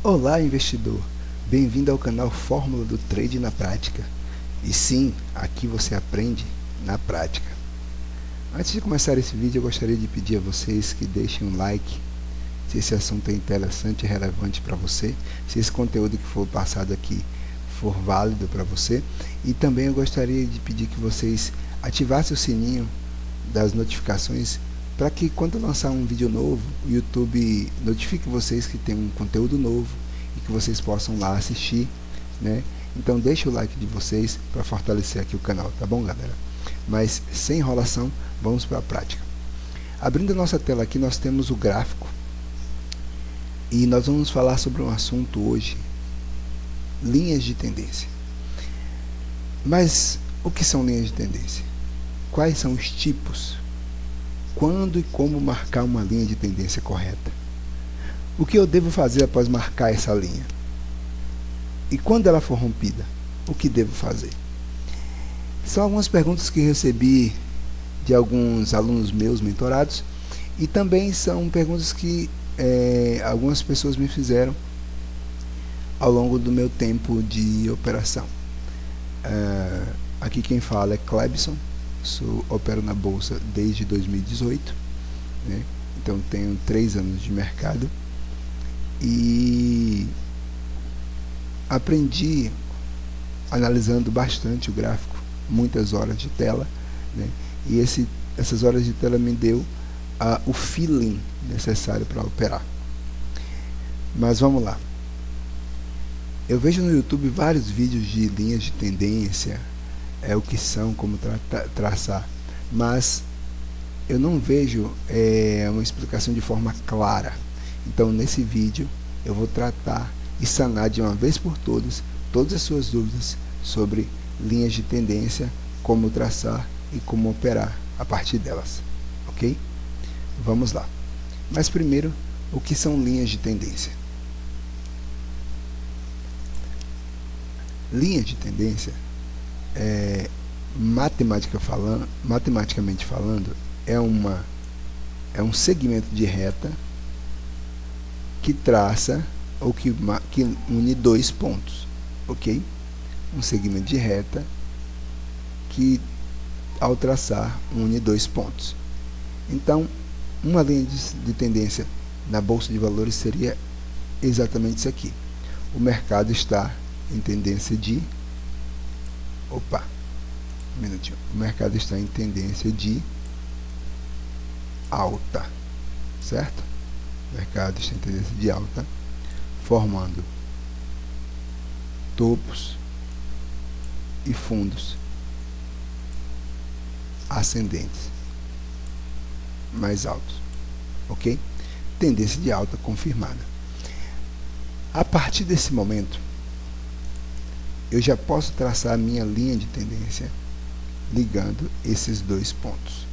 Olá, investidor! Bem-vindo ao canal Fórmula do Trade na Prática. E sim, aqui você aprende na prática. Antes de começar esse vídeo, eu gostaria de pedir a vocês que deixem um like se esse assunto é interessante e relevante para você, se esse conteúdo que for passado aqui for válido para você. E também eu gostaria de pedir que vocês ativassem o sininho das notificações para que quando eu lançar um vídeo novo, o YouTube notifique vocês que tem um conteúdo novo e que vocês possam lá assistir, né? Então deixa o like de vocês para fortalecer aqui o canal, tá bom, galera? Mas sem enrolação, vamos para a prática. Abrindo a nossa tela aqui, nós temos o gráfico e nós vamos falar sobre um assunto hoje: linhas de tendência. Mas o que são linhas de tendência? Quais são os tipos? Quando e como marcar uma linha de tendência correta? O que eu devo fazer após marcar essa linha? E quando ela for rompida, o que devo fazer? São algumas perguntas que recebi de alguns alunos meus mentorados e também são perguntas que algumas pessoas me fizeram ao longo do meu tempo de operação. Aqui quem fala é Clebson. Opero na bolsa desde 2018, né? Então tenho 3 anos de mercado e aprendi analisando bastante o gráfico, muitas horas de tela, né? E essas horas de tela me deu o feeling necessário para operar. Mas vamos lá. Eu vejo no YouTube vários vídeos de linhas de tendência, o que são, como traçar, mas eu não vejo uma explicação de forma clara. Então nesse vídeo eu vou tratar e sanar de uma vez por todas as suas dúvidas sobre linhas de tendência, como traçar e como operar a partir delas, ok? Vamos lá. Mas primeiro, o que são linhas de tendência? Linhas de tendência, matematicamente falando, é um segmento de reta que traça ou que une 2 pontos, ok? Um segmento de reta que, ao traçar, une 2 pontos. Então, uma linha de tendência na bolsa de valores seria exatamente isso aqui. O mercado está em tendência de o mercado está em tendência de alta, certo? O mercado está em tendência de alta, formando topos e fundos ascendentes mais altos, ok? Tendência de alta confirmada. A partir desse momento, eu já posso traçar a minha linha de tendência ligando esses 2 pontos,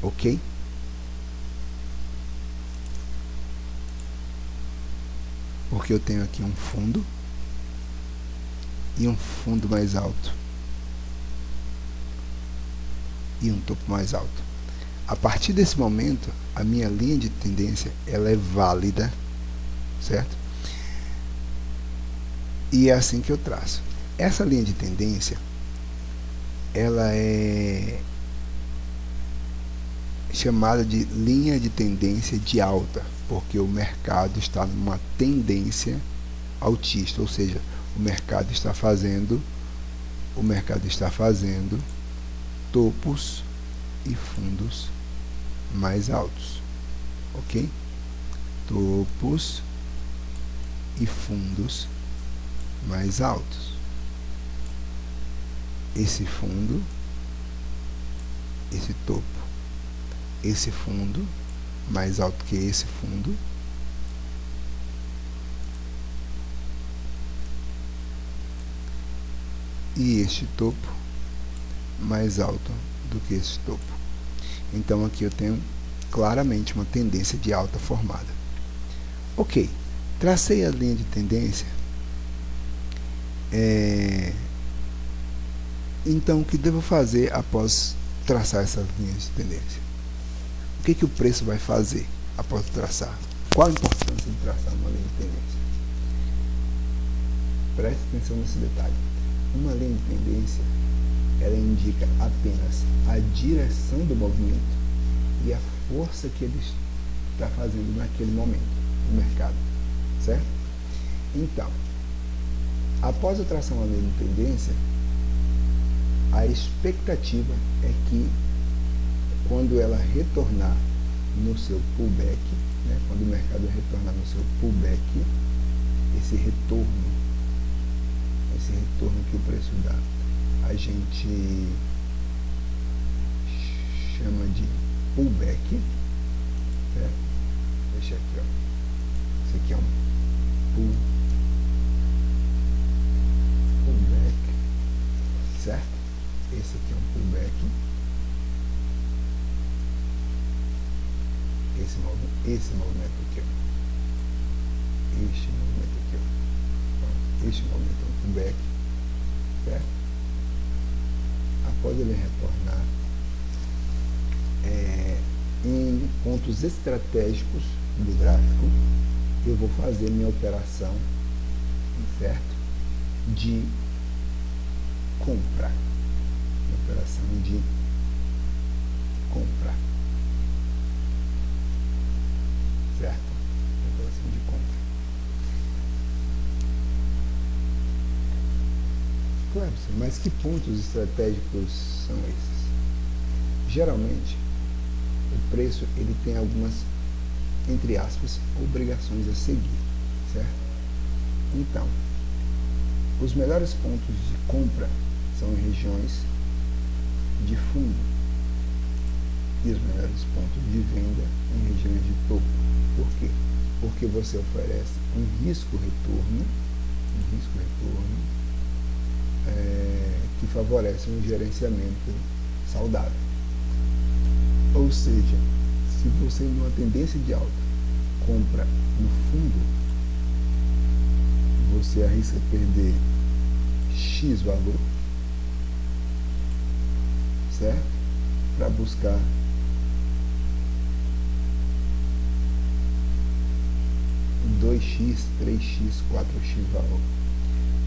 ok? Porque eu tenho aqui um fundo e um fundo mais alto e um topo mais alto. A partir desse momento, a minha linha de tendência ela é válida, certo? E é assim que eu traço. Essa linha de tendência ela é chamada de linha de tendência de alta, porque o mercado está numa tendência altista, ou seja, o mercado está fazendo topos e fundos mais altos, ok? Topos e fundos mais altos. Esse fundo, esse topo, esse fundo mais alto que esse fundo, e este topo mais alto do que esse topo. Então aqui eu tenho claramente uma tendência de alta formada. Ok, tracei a linha de tendência. Então o que devo fazer após traçar essas linhas de tendência? O que o preço vai fazer após traçar? Qual a importância de traçar uma linha de Preste atenção nesse detalhe. Uma linha de tendência, ela indica apenas a direção do movimento e a força que ele está fazendo naquele momento no mercado, certo? Então, após a tração da linha de tendência, a expectativa é que quando ela retornar no seu pullback, né, quando o mercado retornar no seu pullback, esse retorno que o preço dá, a gente chama de pullback, certo? Deixa aqui, ó. Esse aqui é um pullback, certo? Esse aqui é um pullback. Esse movimento aqui, ó. Este movimento aqui, ó. Este movimento é um pullback, certo? Após ele retornar em pontos estratégicos do gráfico, eu vou fazer minha operação, certo? De compra. Operação de compra, certo? Operação de compra. Claro, mas que pontos estratégicos são esses? Geralmente, o preço ele tem algumas, entre aspas, obrigações a seguir, certo? Então, os melhores pontos de compra são em regiões de fundo e os melhores pontos de venda em regiões de topo. Por quê? Porque você oferece um risco-retorno que favorece um gerenciamento saudável. Ou seja, se você numa tendência de alta compra no fundo, você arrisca perder X valor, certo? Para buscar $2x, $3x, $4x valor.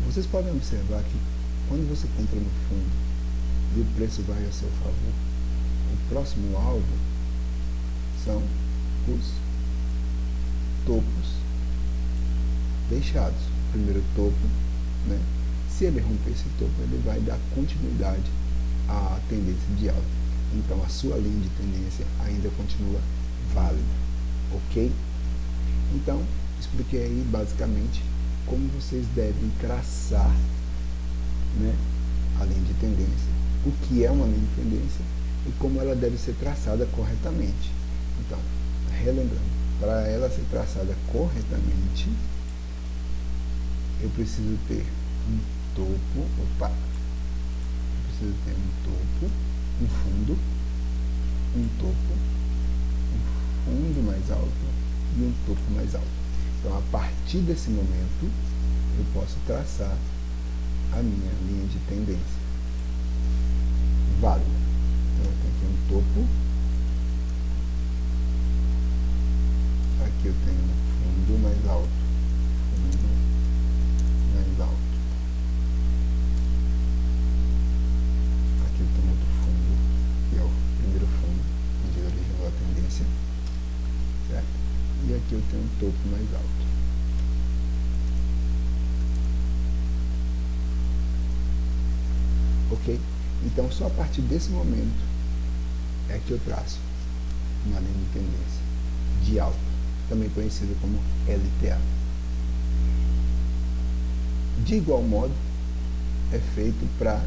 Vocês podem observar que quando você compra no fundo e o preço vai a seu favor, o próximo alvo são os topos deixados. O primeiro topo, né? Se ele romper esse topo, ele vai dar continuidade à tendência de alta. Então a sua linha de tendência ainda continua válida, ok? Então, expliquei aí basicamente como vocês devem traçar, né, a linha de tendência, o que é uma linha de tendência e como ela deve ser traçada corretamente. Então, relembrando, para ela ser traçada corretamente, eu preciso ter um topo, um fundo, um topo, um fundo mais alto e um topo mais alto. Então, a partir desse momento, eu posso traçar a minha linha de tendência válida. Então, eu tenho aqui um topo, aqui eu tenho um fundo mais alto, aqui eu tenho outro fundo, que é o primeiro fundo, onde originou a tendência, certo? E aqui eu tenho um topo mais alto. Ok? Então, só a partir desse momento é que eu traço uma linha de tendência de alta, também conhecida como LTA. De igual modo, é feito para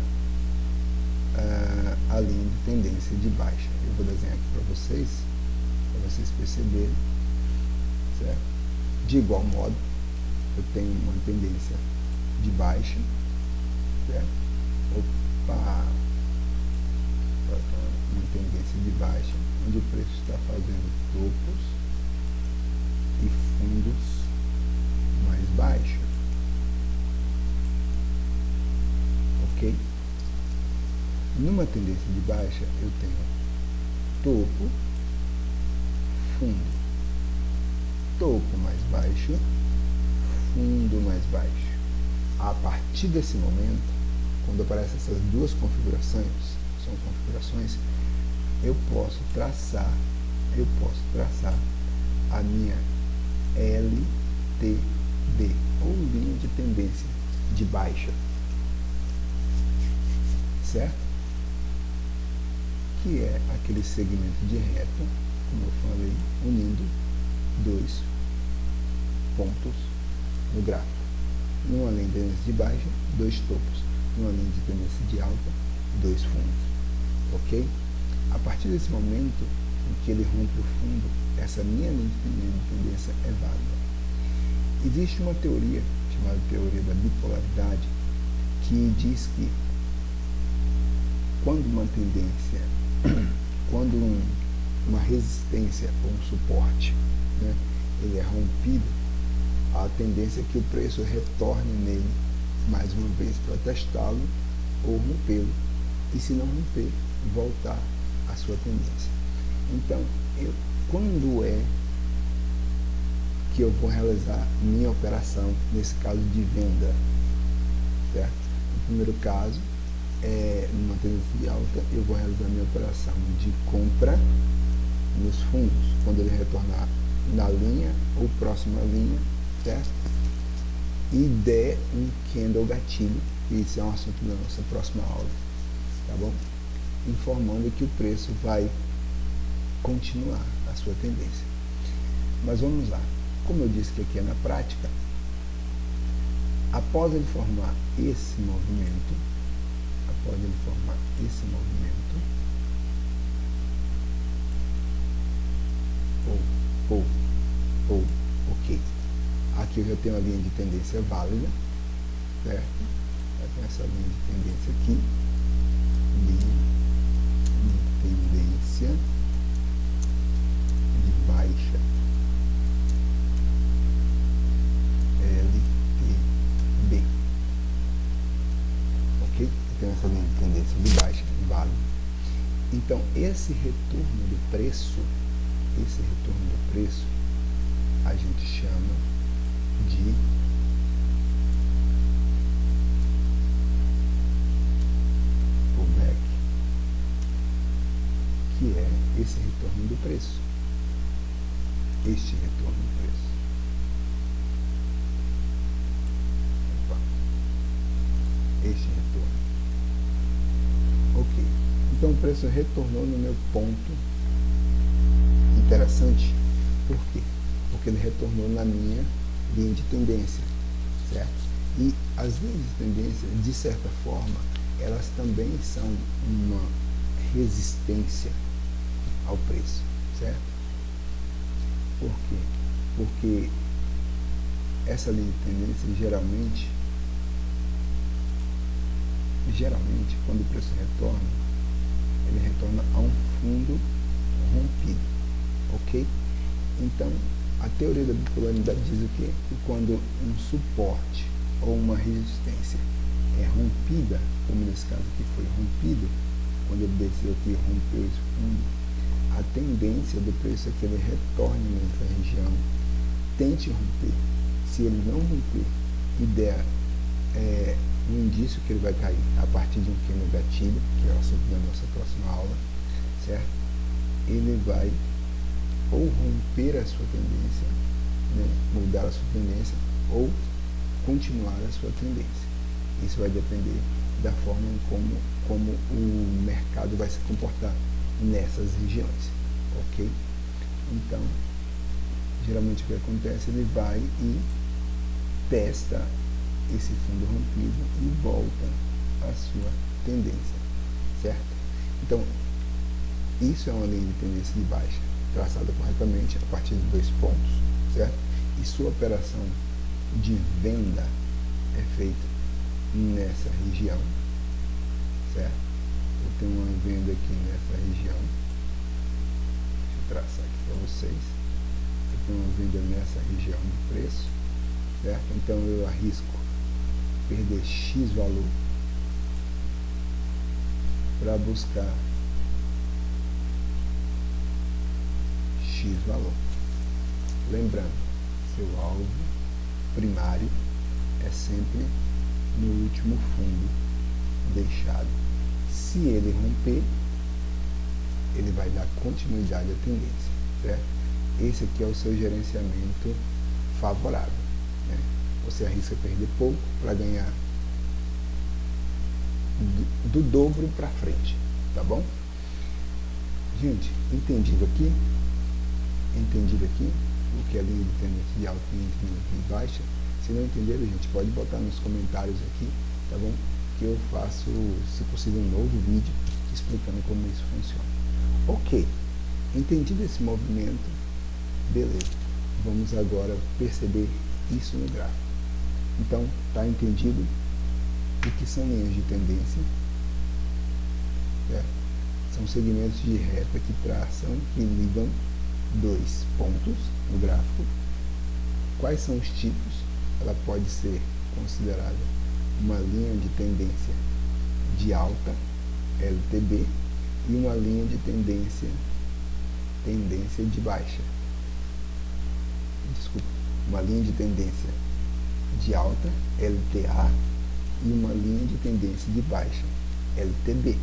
a linha de tendência de baixa. Eu vou desenhar aqui para vocês perceberem, certo? De igual modo, eu tenho uma tendência de baixa, certo? Uma tendência de baixa, onde o preço está fazendo topos e fundos mais baixos. Ok? Numa tendência de baixa, eu tenho topo, fundo, topo mais baixo, fundo mais baixo. a partir desse momento, quando aparecem essas duas configurações, eu posso traçar a minha LTB, ou linha de tendência de baixa, certo? Que é aquele segmento de reta, como eu falei, unindo dois pontos no gráfico. Numa linha de tendência de baixa, dois topos. Numa linha de tendência de alta, dois fundos. Ok? A partir desse momento em que ele rompe o fundo, essa minha linha de tendência é válida. Existe uma teoria, chamada teoria da bipolaridade, que diz que quando uma tendência, quando uma resistência ou um suporte, né, ele é rompido, a tendência é que o preço retorne nele mais uma vez para testá-lo ou rompê-lo, e se não romper, voltar à sua tendência. Então, quando é que eu vou realizar minha operação, nesse caso de venda, certo? No primeiro caso, numa tendência de alta, eu vou realizar minha operação de compra nos fundos, quando ele retornar na linha ou próxima à linha, certo? E der um candle gatilho, que isso é um assunto da nossa próxima aula, tá bom? Informando que o preço vai continuar a sua tendência. Mas vamos lá. Como eu disse que aqui é na prática, após ele formar esse movimento, ok. Aqui eu já tenho a linha de tendência válida, certo? Eu tenho essa linha de tendência aqui, linha de tendência de baixa, LTB, ok? Eu tenho essa linha de tendência de baixa, válida. Então, esse retorno do preço, a gente chama de pullback, que é esse retorno do preço, este retorno do preço. Este retorno. Ok. Então o preço retornou no meu ponto interessante. Por quê? Porque ele retornou na minha linha de tendência, certo? E as linhas de tendência, de certa forma, elas também são uma resistência ao preço, certo? Por quê? Porque essa linha de tendência geralmente, quando o preço retorna, ele retorna a um fundo rompido, ok? Então, a teoria da bipolaridade diz o quê? Que quando um suporte ou uma resistência é rompida, como nesse caso aqui foi rompido, quando ele desceu aqui e rompeu esse fundo, a tendência do preço é que ele retorne nessa região, tente romper. Se ele não romper e der um indício que ele vai cair a partir de um candle gatilho, que é o assunto da nossa próxima aula, certo? Ele vai ou romper a sua tendência, né, mudar a sua tendência, ou continuar a sua tendência. Isso vai depender da forma como o mercado vai se comportar nessas regiões, ok? Então, geralmente o que acontece, ele vai e testa esse fundo rompido e volta à sua tendência, certo? Então, isso é uma linha de tendência de baixa, traçada corretamente a partir de dois pontos, certo? E sua operação de venda é feita nessa região, certo? Eu tenho uma venda aqui nessa região, deixa eu traçar aqui para vocês. Eu tenho uma venda nessa região do preço, certo? Então eu arrisco perder X valor para buscar X valor. Lembrando, seu alvo primário é sempre no último fundo deixado. Se ele romper, ele vai dar continuidade à tendência, certo? Esse aqui é o seu gerenciamento favorável, né? Você arrisca perder pouco para ganhar do dobro para frente, tá bom? Gente, entendido aqui o que é a linha de tendência de alta e linha de tendência de baixa? Se não entenderam, gente, pode botar nos comentários aqui, tá bom? Que eu faço, se possível, um novo vídeo explicando como isso funciona. Ok, entendido esse movimento, beleza. Vamos agora perceber isso no gráfico. Então, tá entendido o que são linhas de tendência? Certo? São segmentos de reta que traçam, que ligam dois pontos no gráfico. Quais são os tipos? Ela pode ser considerada uma linha de tendência de alta, LTB, e uma linha de tendência de baixa. Desculpa, uma linha de tendência de alta, LTA, e uma linha de tendência de baixa, LTB.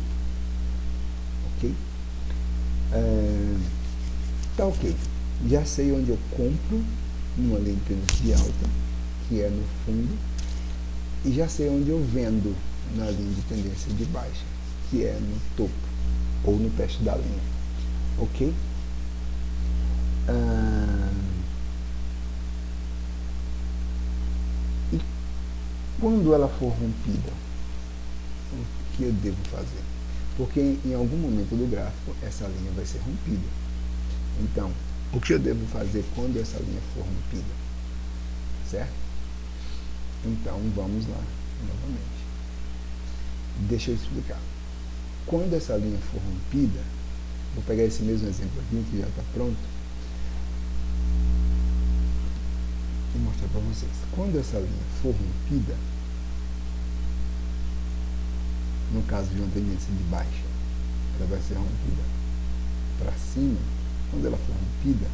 Ok? Tá ok. Já sei onde eu compro uma linha de tendência de alta, que é no fundo, e já sei onde eu vendo na linha de tendência de baixa, que é no topo, ou no teste da linha. Ok? E quando ela for rompida, o que eu devo fazer? Porque em algum momento do gráfico essa linha vai ser rompida. Então, o que eu devo fazer quando essa linha for rompida? Certo? Então, vamos lá, novamente. Deixa eu explicar. Quando essa linha for rompida, vou pegar esse mesmo exemplo aqui, que já está pronto, e mostrar para vocês. Quando essa linha for rompida, no caso de uma tendência de baixa, ela vai ser rompida para cima. Quando ela for rompida,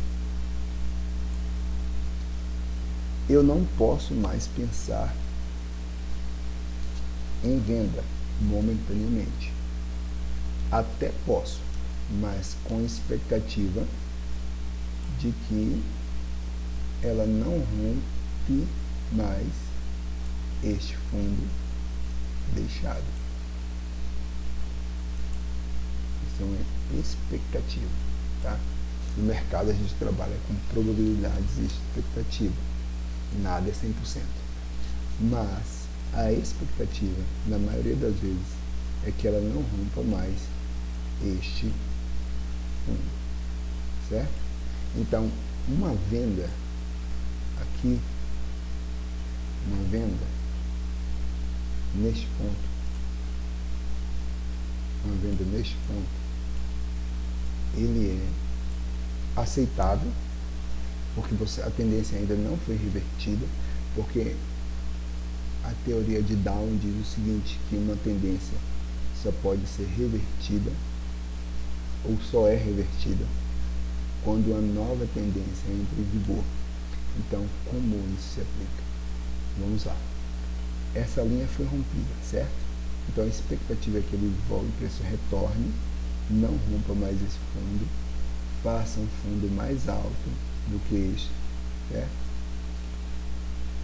eu não posso mais pensar em venda momentaneamente. Até posso, mas com expectativa de que ela não rompe mais este fundo deixado. Isso é uma expectativa, tá? No mercado a gente trabalha com probabilidades e expectativa. Nada é 100%. Mas a expectativa, na maioria das vezes, é que ela não rompa mais este fundo, certo? Então, uma venda aqui, uma venda neste ponto, ele é aceitável, porque a tendência ainda não foi revertida, porque a teoria de Down diz o seguinte, que uma tendência só pode ser revertida, ou só é revertida, quando uma nova tendência entra em vigor. Então, como isso se aplica? Vamos lá. Essa linha foi rompida, certo? Então, a expectativa é que o preço retorne, não rompa mais esse fundo, faça um fundo mais alto do que este, certo?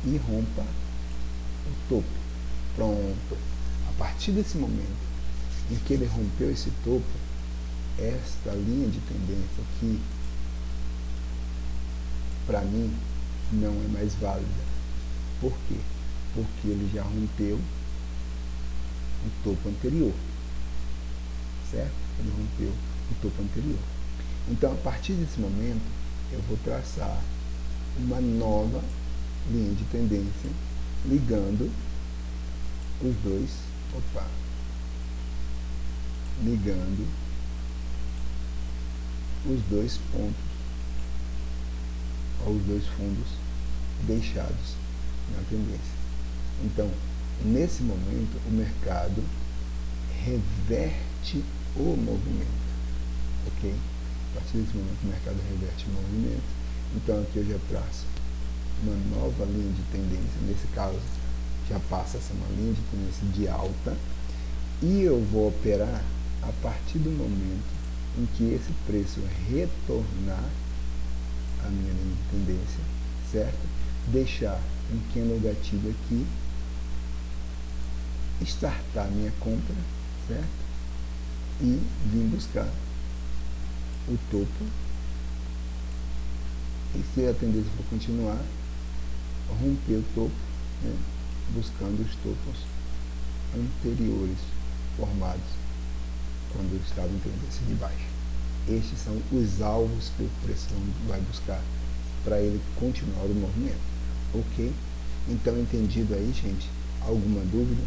E rompa o topo. Pronto. A partir desse momento em que ele rompeu esse topo, esta linha de tendência aqui, para mim, não é mais válida. Por quê? Porque ele já rompeu o topo anterior, certo? Ele rompeu o topo anterior. Então, a partir desse momento, eu vou traçar uma nova linha de tendência ligando os dois, ligando os dois pontos, ou os dois fundos deixados na tendência. Então, nesse momento, o mercado reverte o movimento, ok? A partir desse momento, o mercado reverte o movimento. Então, aqui eu já traço uma nova linha de tendência, nesse caso, já passa a ser uma linha de tendência de alta, e eu vou operar a partir do momento em que esse preço retornar a minha linha de tendência, certo? Deixar um candle gatilho aqui, startar minha compra, certo? E vir buscar o topo, e se a tendência for continuar, romper o topo, né? Buscando os topos anteriores formados quando eu estava em tendência de baixa. Estes são os alvos que o preço vai buscar para ele continuar o movimento, ok? Então, entendido aí, gente? Alguma dúvida?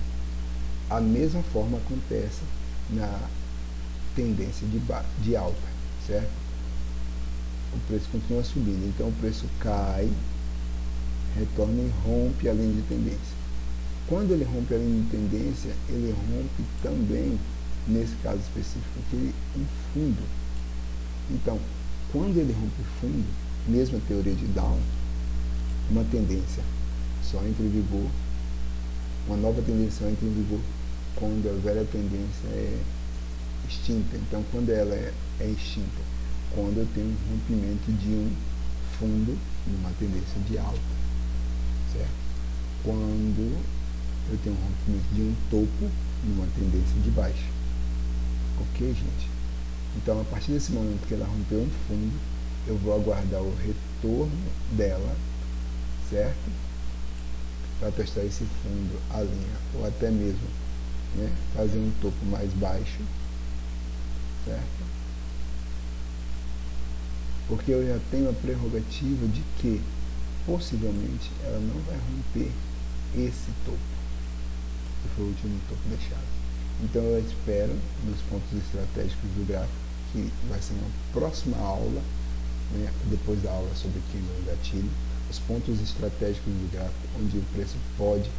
A mesma forma acontece na tendência de alta, certo? O preço continua subindo, então o preço cai, retorna e rompe a linha de tendência. Quando ele rompe a linha de tendência, ele rompe também, nesse caso específico aqui, um fundo. Então, quando ele rompe o fundo, mesma teoria de Down, uma tendência só entra em vigor, uma nova tendência só entra em vigor quando a velha tendência é extinta. Então, quando ela é extinta, quando eu tenho um rompimento de um fundo numa tendência de alta, certo? Quando eu tenho um rompimento de um topo numa tendência de baixa, ok, gente? Então, a partir desse momento que ela rompeu um fundo, eu vou aguardar o retorno dela, certo? Para testar esse fundo, a linha, ou até mesmo, né, fazer um topo mais baixo, certo? Porque eu já tenho a prerrogativa de que, possivelmente, ela não vai romper esse topo, que foi o último topo deixado. Então, eu espero, nos pontos estratégicos do gráfico, que vai ser uma próxima aula, né, depois da aula sobre candle e gatilho, os pontos estratégicos do gráfico, onde o preço pode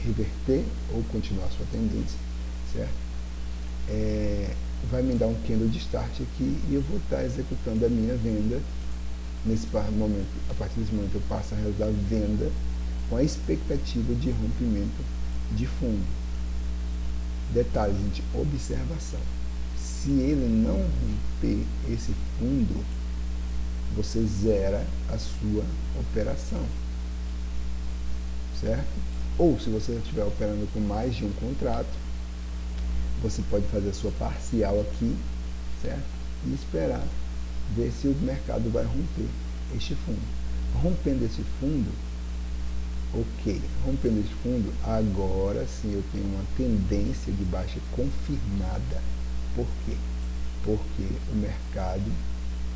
reverter ou continuar sua tendência, certo? Vai me dar um candle de start aqui e eu vou estar executando a minha venda. Nesse momento, a partir desse momento eu passo a realizar a venda com a expectativa de rompimento de fundo. Detalhe, gente, observação. Se ele não romper esse fundo, você zera a sua operação, certo? Ou se você estiver operando com mais de um contrato, você pode fazer a sua parcial aqui, certo? E esperar ver se o mercado vai romper este fundo. Rompendo esse fundo, ok, rompendo esse fundo, agora sim eu tenho uma tendência de baixa confirmada. Por quê? Porque o mercado,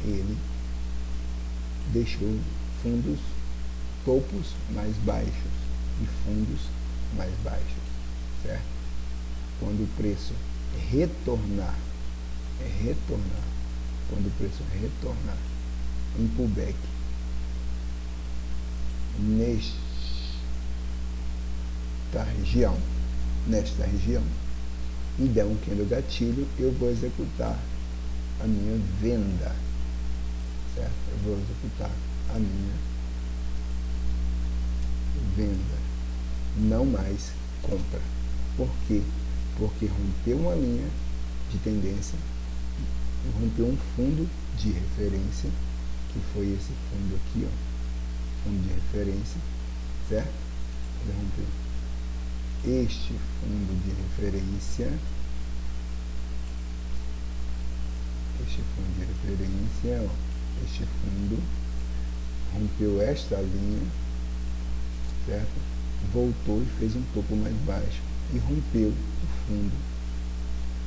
ele deixou fundos, topos mais baixos e fundos mais baixos, certo? Quando o preço retornar, quando o preço retornar em pullback nesta região, e der um candle gatilho, eu vou executar a minha venda, certo? Eu vou executar a minha venda, não mais compra. Por quê? Porque rompeu uma linha de tendência, rompeu um fundo de referência, que foi esse fundo aqui, ó, fundo de referência, certo? Ele rompeu este fundo de referência, este fundo rompeu esta linha, certo? Voltou e fez um topo mais baixo e rompeu o fundo,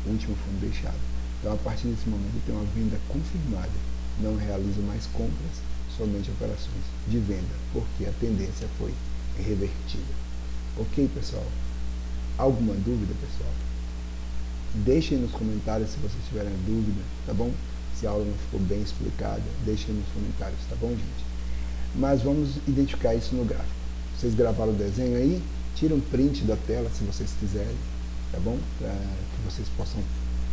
o último fundo deixado. Então, a partir desse momento, eu tenho uma venda confirmada. Não realizo mais compras, somente operações de venda, porque a tendência foi revertida. Ok, pessoal? Alguma dúvida, pessoal? Deixem nos comentários se vocês tiverem dúvida, tá bom? Se a aula não ficou bem explicada, deixem nos comentários, tá bom, gente? Mas vamos identificar isso no gráfico. Vocês gravaram o desenho aí? Tira um print da tela, se vocês quiserem, tá bom? Para que vocês possam,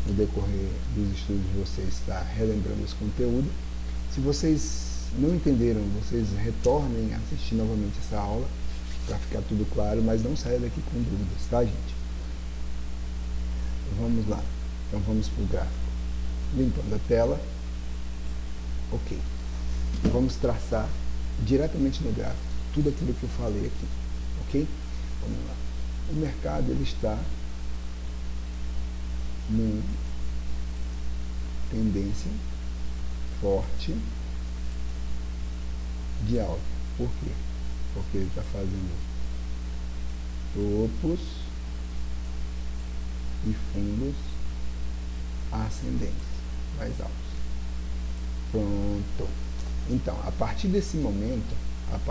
no decorrer dos estudos de vocês, estar relembrando esse conteúdo. Se vocês não entenderam, vocês retornem a assistir novamente essa aula, para ficar tudo claro, mas não saia daqui com dúvidas, tá, gente? Vamos lá. Então vamos para o gráfico. Limpando a tela. Ok. Vamos traçar diretamente no gráfico tudo aquilo que eu falei aqui. Ok? Vamos lá. O mercado ele está numa tendência forte de alta. Por quê? Porque ele está fazendo topos e fundos ascendentes mais altos. Pronto. Então, a partir desse momento aqui,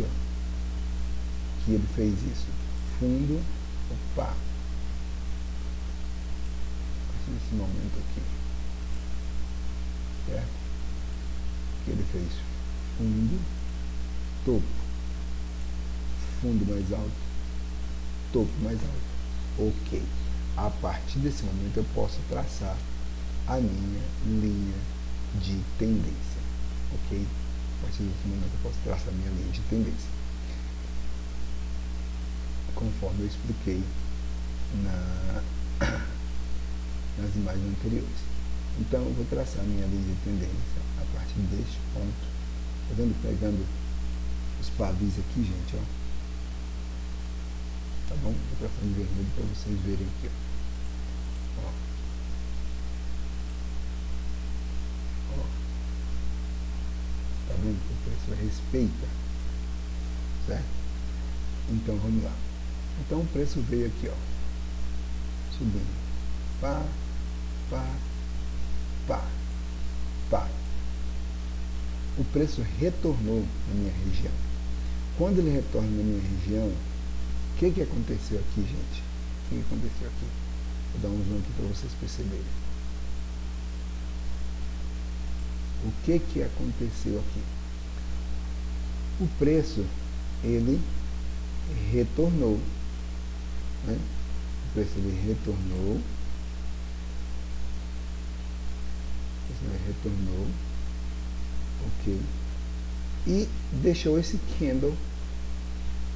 ó, que ele fez isso. Fundo, opa. A partir desse momento aqui, certo? Que ele fez fundo, topo, fundo mais alto, topo mais alto. Ok. A partir desse momento eu posso traçar a minha linha de tendência. Ok? A partir desse momento eu posso traçar a minha linha de tendência. Conforme eu expliquei nas imagens anteriores. Então eu vou traçar a minha linha de tendência a partir deste ponto. Tá vendo? Pegando os pavis aqui, gente, ó. Tá bom? Vou traçar em vermelho para vocês verem aqui, ó. Ó. Tá vendo que o preço respeita, certo? Então vamos lá. Então o preço veio aqui, ó, subindo, pá, pá, pá, pá. O preço retornou na minha região. Quando ele retorna na minha região, o que aconteceu aqui, gente? O que aconteceu aqui? Vou dar um zoom aqui para vocês perceberem. O que aconteceu aqui? O preço, ele retornou, né? O preço ele retornou, ok, e deixou esse candle,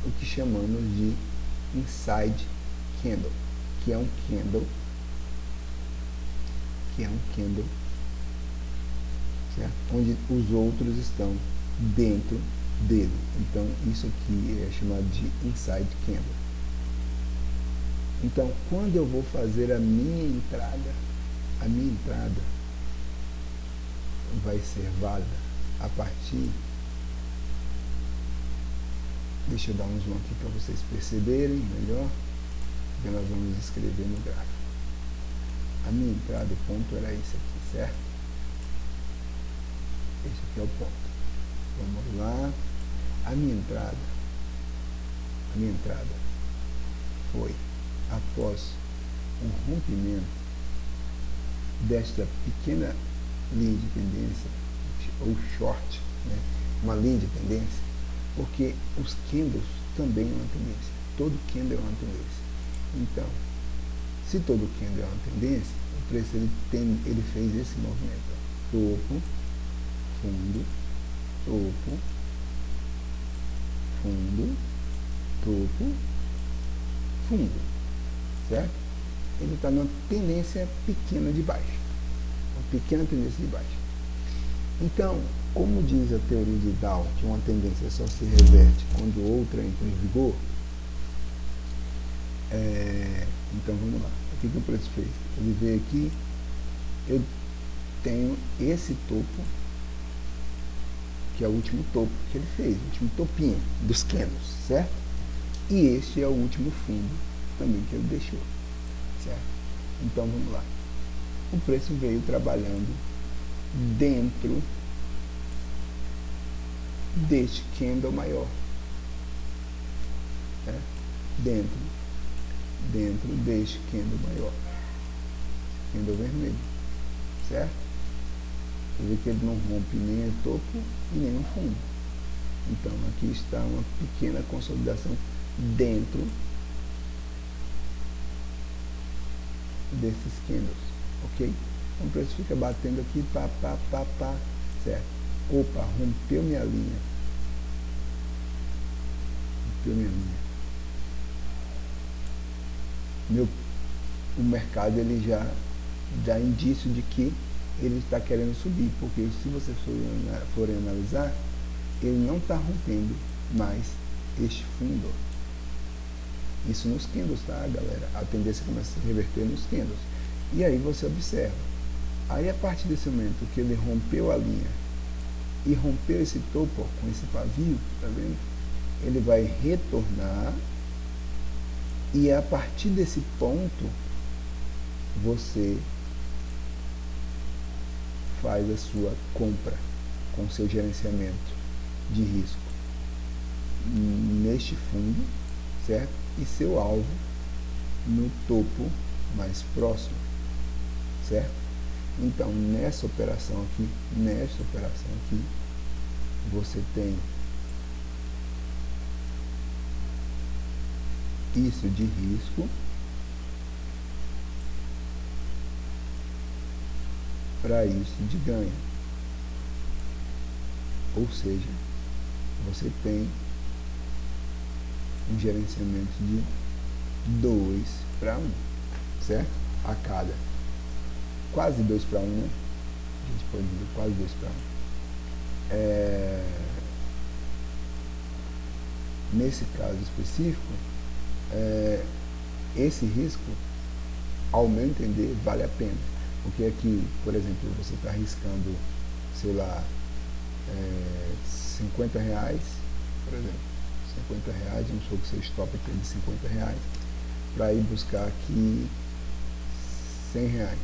o que chamamos de inside candle, que é um candle, certo? Onde os outros estão dentro dele. Então isso aqui é chamado de inside candle. Então quando eu vou fazer a minha entrada vai ser válida a partir, deixa eu dar um zoom aqui para vocês perceberem melhor, que nós vamos escrever no gráfico. A minha entrada, o ponto era esse aqui, certo? Esse aqui é o ponto. Vamos lá. A minha entrada foi após um rompimento desta pequena linha de tendência, ou short, né? Uma linha de tendência, porque os candles também é uma tendência. Todo candle é uma tendência. Então, se todo candle é uma tendência, o preço ele fez esse movimento. Topo, fundo, topo, fundo, topo, fundo, certo? Ele está numa tendência pequena de baixo, uma pequena tendência de baixo. Então, como diz a teoria de Dow, que uma tendência só se reverte quando outra entra em vigor, então vamos lá. O que o preço fez? Ele veio aqui, eu tenho esse topo, que é o último topo que ele fez, o último topinho dos candles, certo? E este é o último fundo também que ele deixou, certo? Então vamos lá. O preço veio trabalhando dentro deste candle maior, certo? Dentro deste candle maior, candle vermelho, certo? Você vê que ele não rompe nem o topo e nem o fundo. Então aqui está uma pequena consolidação dentro desses candles, ok? Então o preço fica batendo aqui, pá, certo? Opa, rompeu minha linha. Rompeu minha linha. O mercado ele já dá indício de que ele está querendo subir, porque se você forem analisar, ele não está rompendo mais este fundo. Isso nos candles, tá, galera? A tendência começa a se reverter nos candles. E aí você observa. Aí a partir desse momento que ele rompeu a linha e rompeu esse topo, ó, com esse pavio, tá vendo? Ele vai retornar e a partir desse ponto você faz a sua compra com seu gerenciamento de risco neste fundo, certo? E seu alvo no topo mais próximo, certo? Então, nessa operação aqui, você tem isso de risco para isso de ganho. Ou seja, você tem um gerenciamento de 2 para 1, certo? A cada quase 2 para 1, né? A gente pode dizer quase 2 para 1. Nesse caso específico, esse risco, ao meu entender, vale a pena. Porque aqui, por exemplo, você está arriscando, sei lá, 50 reais, por exemplo, 50 reais, vamos supor que seu stop aqui é de 50 reais, para ir buscar aqui 100 reais.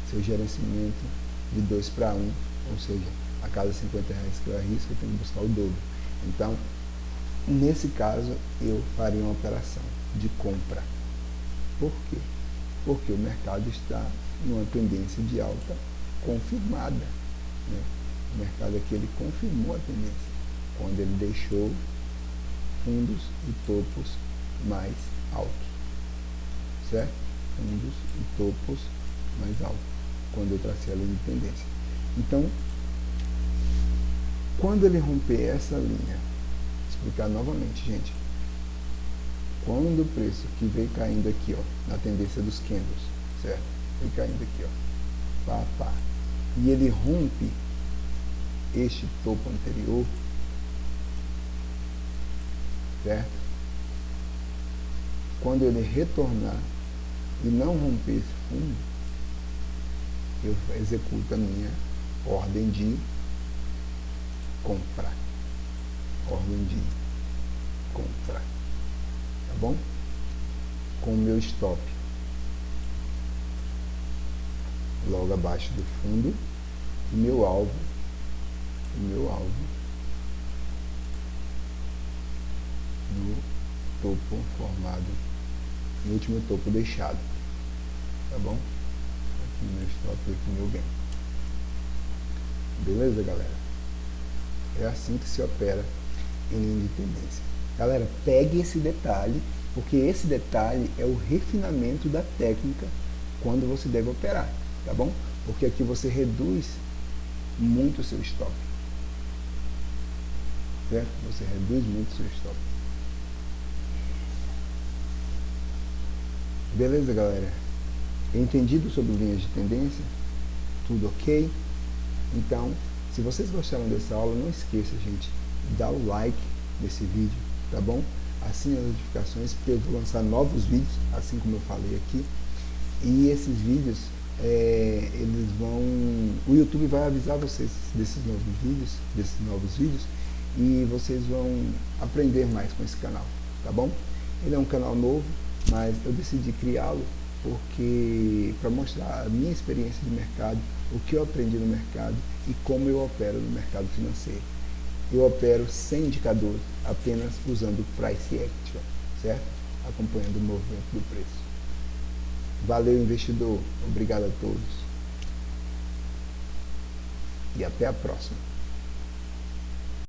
Seu gerenciamento de 2 para 1, ou seja, a cada 50 reais que eu arrisco, eu tenho que buscar o dobro. Então, nesse caso, eu faria uma operação de compra. Por quê? Porque o mercado está numa tendência de alta confirmada, né? O mercado aqui ele confirmou a tendência quando ele deixou fundos e topos mais altos, certo? Fundos e topos mais altos, quando eu tracei a linha de tendência. Então, quando ele romper essa linha, vou explicar novamente, gente. Quando o preço que veio caindo aqui, ó, na tendência dos candles, certo? Veio caindo aqui, ó, pá, pá, e ele rompe este topo anterior, certo? Quando ele retornar e não romper esse fundo, eu executo a minha ordem de compra. Ordem de compra. Tá bom? Com o meu stop logo abaixo do fundo e meu alvo no topo formado, no último topo deixado, tá bom? Aqui meu stop e aqui meu ganho. Beleza, galera? É assim que se opera em linha de tendência. Galera, pegue esse detalhe, porque esse detalhe é o refinamento da técnica quando você deve operar, tá bom? Porque aqui você reduz muito o seu stop, certo? Você reduz muito o seu stop. Beleza, galera? Entendido sobre linhas de tendência? Tudo ok? Então, se vocês gostaram dessa aula, não esqueça, gente, dá o like nesse vídeo, tá bom? Assine as notificações, porque eu vou lançar novos vídeos, assim como eu falei aqui. E esses vídeos, eles vão... O YouTube vai avisar vocês desses novos vídeos, e vocês vão aprender mais com esse canal, tá bom? Ele é um canal novo, mas eu decidi criá-lo porque para mostrar a minha experiência de mercado, o que eu aprendi no mercado e como eu opero no mercado financeiro. Eu opero sem indicador, apenas usando o Price Action, certo? Acompanhando o movimento do preço. Valeu, investidor. Obrigado a todos. E até a próxima.